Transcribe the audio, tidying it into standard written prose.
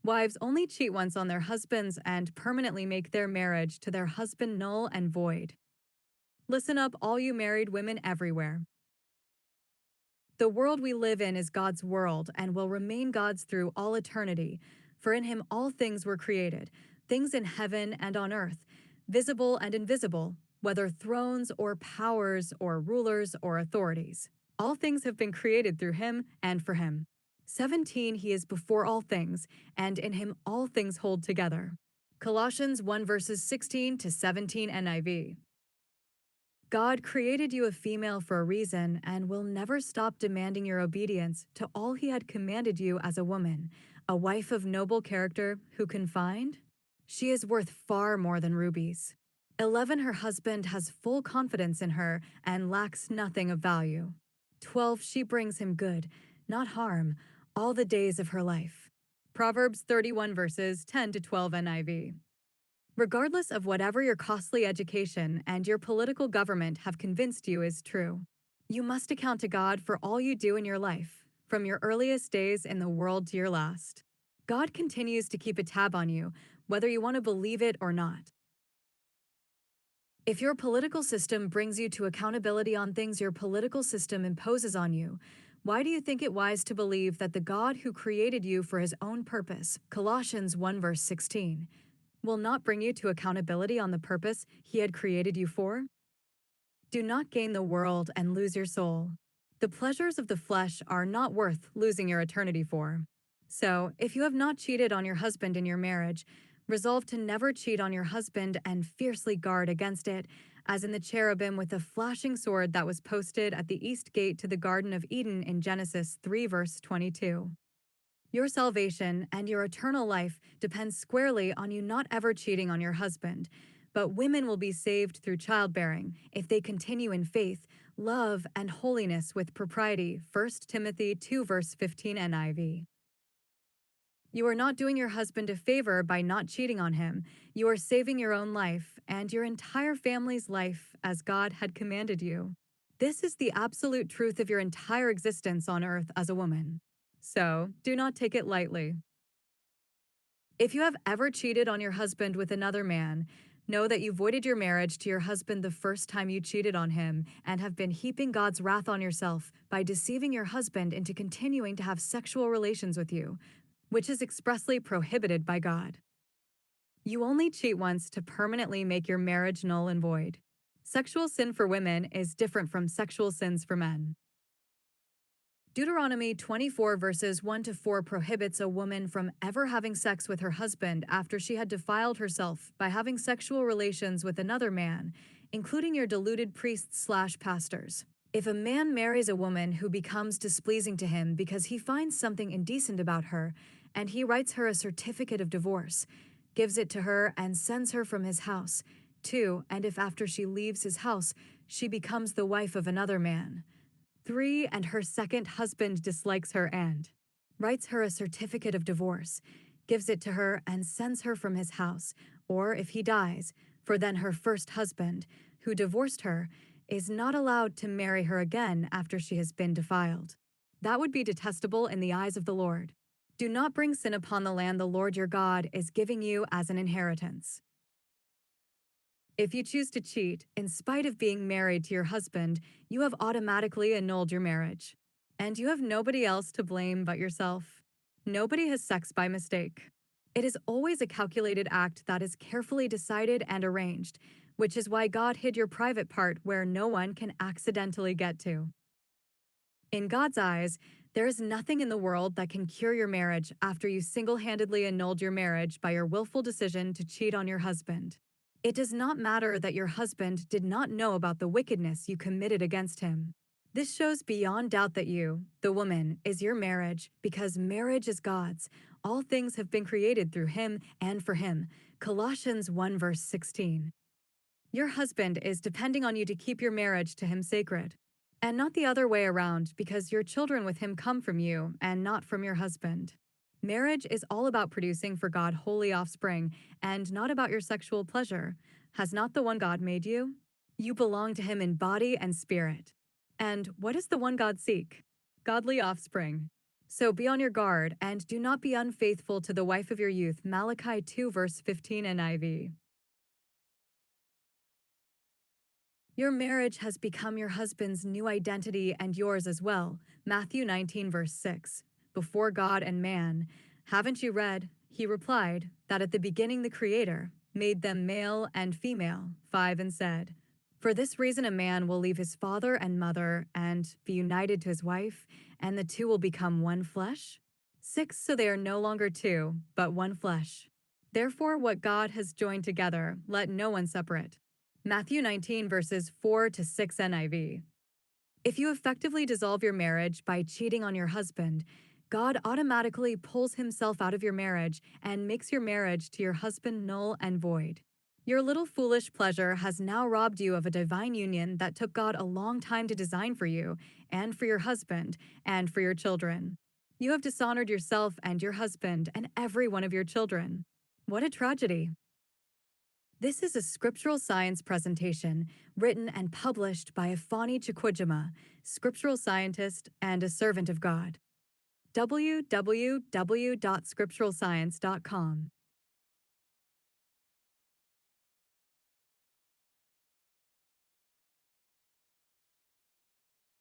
Wives only cheat once on their husbands and permanently make their marriage to their husband null and void. Listen up, all you married women everywhere. The world we live in is God's world and will remain God's through all eternity, for in him all things were created, things in heaven and on earth, visible and invisible, whether thrones or powers or rulers or authorities. All things have been created through him and for him. 17 He is before all things, and in him all things hold together. Colossians 1 verses 16 to 17 NIV. God created you a female for a reason and will never stop demanding your obedience to all he had commanded you as a woman, a wife of noble character who can find? She is worth far more than rubies. 11 Her husband has full confidence in her and lacks nothing of value. 12 She brings him good, not harm, all the days of her life. Proverbs 31 verses 10 to 12 NIV. Regardless of whatever your costly education and your political government have convinced you is true, you must account to God for all you do in your life, from your earliest days in the world to your last. God continues to keep a tab on you, whether you want to believe it or not. If your political system brings you to accountability on things your political system imposes on you, why do you think it wise to believe that the God who created you for his own purpose, Colossians 1 verse 16, will not bring you to accountability on the purpose he had created you for? Do not gain the world and lose your soul. The pleasures of the flesh are not worth losing your eternity for. So, if you have not cheated on your husband in your marriage, resolve to never cheat on your husband and fiercely guard against it, as in the cherubim with a flashing sword that was posted at the east gate to the Garden of Eden in Genesis 3 verse 22. Your salvation and your eternal life depends squarely on you not ever cheating on your husband, but women will be saved through childbearing if they continue in faith, love, and holiness with propriety. 1 Timothy 2 verse 15 NIV. You are not doing your husband a favor by not cheating on him. You are saving your own life and your entire family's life as God had commanded you. This is the absolute truth of your entire existence on earth as a woman. So, do not take it lightly. If you have ever cheated on your husband with another man, know that you voided your marriage to your husband the first time you cheated on him and have been heaping God's wrath on yourself by deceiving your husband into continuing to have sexual relations with you, which is expressly prohibited by God. You only cheat once to permanently make your marriage null and void. Sexual sin for women is different from sexual sins for men. Deuteronomy 24 verses 1 to 4 prohibits a woman from ever having sex with her husband after she had defiled herself by having sexual relations with another man, including your deluded priests/pastors. If a man marries a woman who becomes displeasing to him because he finds something indecent about her, and he writes her a certificate of divorce, gives it to her, and sends her from his house, 2, and if after she leaves his house, she becomes the wife of another man, 3, and her second husband dislikes her and writes her a certificate of divorce, gives it to her, and sends her from his house, or if he dies, for then her first husband, who divorced her, is not allowed to marry her again after she has been defiled. That would be detestable in the eyes of the Lord. Do not bring sin upon the land the Lord your God is giving you as an inheritance. If you choose to cheat, in spite of being married to your husband, you have automatically annulled your marriage. And you have nobody else to blame but yourself. Nobody has sex by mistake. It is always a calculated act that is carefully decided and arranged, which is why God hid your private part where no one can accidentally get to. In God's eyes, there is nothing in the world that can cure your marriage after you single-handedly annulled your marriage by your willful decision to cheat on your husband. It does not matter that your husband did not know about the wickedness you committed against him. This shows beyond doubt that you, the woman, is your marriage because marriage is God's. All things have been created through him and for him. Colossians 1 verse 16. Your husband is depending on you to keep your marriage to him sacred, and not the other way around because your children with him come from you and not from your husband. Marriage is all about producing for God holy offspring and not about your sexual pleasure. Has not the one God made you? You belong to him in body and spirit. And what does the one God seek? Godly offspring. So be on your guard and do not be unfaithful to the wife of your youth. Malachi 2, verse 15 NIV. Your marriage has become your husband's new identity and yours as well. Matthew 19, verse 6. Before God and man, haven't you read? He replied, that at the beginning the Creator made them male and female, 5 and said, for this reason a man will leave his father and mother and be united to his wife, and the two will become one flesh. 6. So they are no longer two, but one flesh. Therefore, what God has joined together, let no one separate. Matthew 19, verses 4 to 6 NIV. If you effectively dissolve your marriage by cheating on your husband, God automatically pulls himself out of your marriage and makes your marriage to your husband null and void. Your little foolish pleasure has now robbed you of a divine union that took God a long time to design for you, and for your husband, and for your children. You have dishonored yourself and your husband and every one of your children. What a tragedy. This is a scriptural science presentation written and published by Afani Chukwujima, scriptural scientist and a servant of God. www.scripturalscience.com